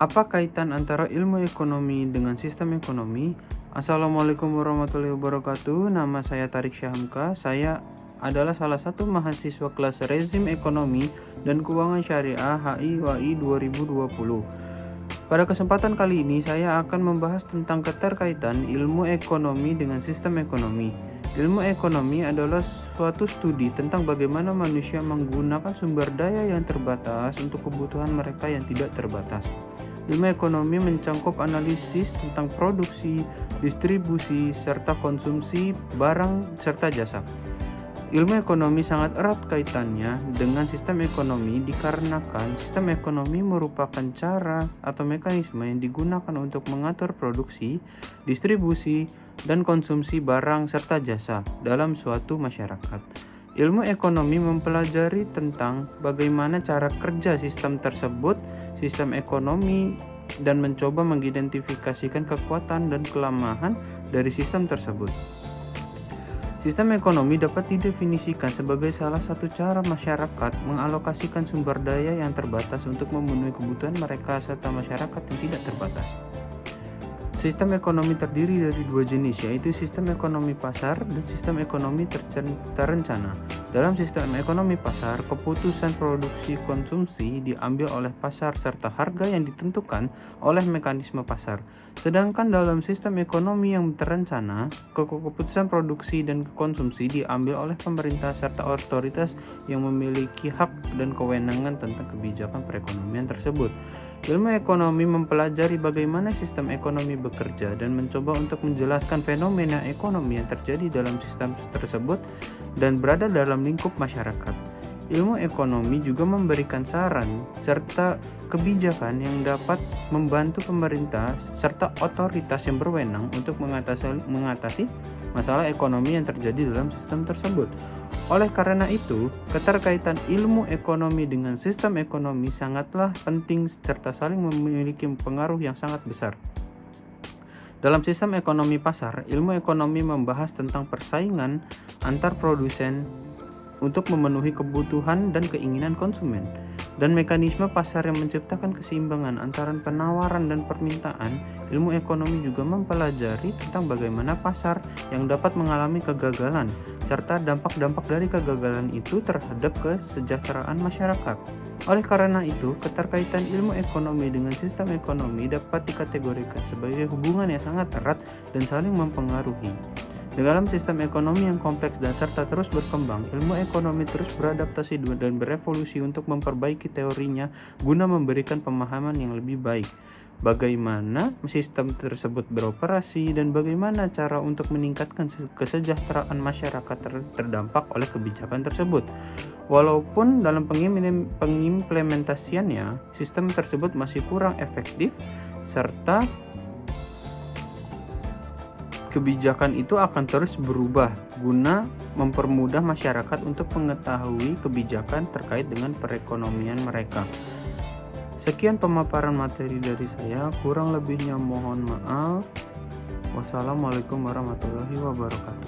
Apa kaitan antara ilmu ekonomi dengan sistem ekonomi? Assalamualaikum warahmatullahi wabarakatuh. Nama saya Tarik Syahamka. Saya adalah salah satu mahasiswa kelas Rezim Ekonomi dan Keuangan Syariah HI/WAI 2020. Pada kesempatan kali ini saya akan membahas tentang keterkaitan ilmu ekonomi dengan sistem ekonomi. Ilmu ekonomi adalah suatu studi tentang bagaimana manusia menggunakan sumber daya yang terbatas untuk kebutuhan mereka yang tidak terbatas. Ilmu ekonomi mencakup analisis tentang produksi, distribusi, serta konsumsi barang serta jasa. Ilmu ekonomi sangat erat kaitannya dengan sistem ekonomi dikarenakan sistem ekonomi merupakan cara atau mekanisme yang digunakan untuk mengatur produksi, distribusi, dan konsumsi barang serta jasa dalam suatu masyarakat. Ilmu ekonomi mempelajari tentang bagaimana cara kerja sistem tersebut, sistem ekonomi, dan mencoba mengidentifikasikan kekuatan dan kelemahan dari sistem tersebut. Sistem ekonomi dapat didefinisikan sebagai salah satu cara masyarakat mengalokasikan sumber daya yang terbatas untuk memenuhi kebutuhan mereka serta masyarakat yang tidak terbatas. Sistem ekonomi terdiri dari dua jenis, yaitu sistem ekonomi pasar dan sistem ekonomi terencana. Dalam sistem ekonomi pasar, keputusan produksi konsumsi diambil oleh pasar serta harga yang ditentukan oleh mekanisme pasar. Sedangkan dalam sistem ekonomi yang terencana, keputusan produksi dan konsumsi diambil oleh pemerintah serta otoritas yang memiliki hak dan kewenangan tentang kebijakan perekonomian tersebut. Ilmu ekonomi mempelajari bagaimana sistem ekonomi bekerja dan mencoba untuk menjelaskan fenomena ekonomi yang terjadi dalam sistem tersebut dan berada dalam lingkup masyarakat. Ilmu ekonomi juga memberikan saran serta kebijakan yang dapat membantu pemerintah serta otoritas yang berwenang untuk mengatasi masalah ekonomi yang terjadi dalam sistem tersebut. Oleh karena itu, keterkaitan ilmu ekonomi dengan sistem ekonomi sangatlah penting serta saling memiliki pengaruh yang sangat besar. Dalam sistem ekonomi pasar, ilmu ekonomi membahas tentang persaingan antar produsen untuk memenuhi kebutuhan dan keinginan konsumen, dan mekanisme pasar yang menciptakan keseimbangan antara penawaran dan permintaan. Ilmu ekonomi juga mempelajari tentang bagaimana pasar yang dapat mengalami kegagalan, serta dampak-dampak dari kegagalan itu terhadap kesejahteraan masyarakat. Oleh karena itu, keterkaitan ilmu ekonomi dengan sistem ekonomi dapat dikategorikan sebagai hubungan yang sangat erat dan saling mempengaruhi. Dalam sistem ekonomi yang kompleks dan serta terus berkembang, ilmu ekonomi terus beradaptasi dan berevolusi untuk memperbaiki teorinya guna memberikan pemahaman yang lebih baik. Bagaimana sistem tersebut beroperasi dan bagaimana cara untuk meningkatkan kesejahteraan masyarakat terdampak oleh kebijakan tersebut. Walaupun dalam pengimplementasiannya, sistem tersebut masih kurang efektif serta kebijakan itu akan terus berubah guna mempermudah masyarakat untuk mengetahui kebijakan terkait dengan perekonomian mereka. Sekian pemaparan materi dari saya, kurang lebihnya mohon maaf. Wassalamualaikum warahmatullahi wabarakatuh.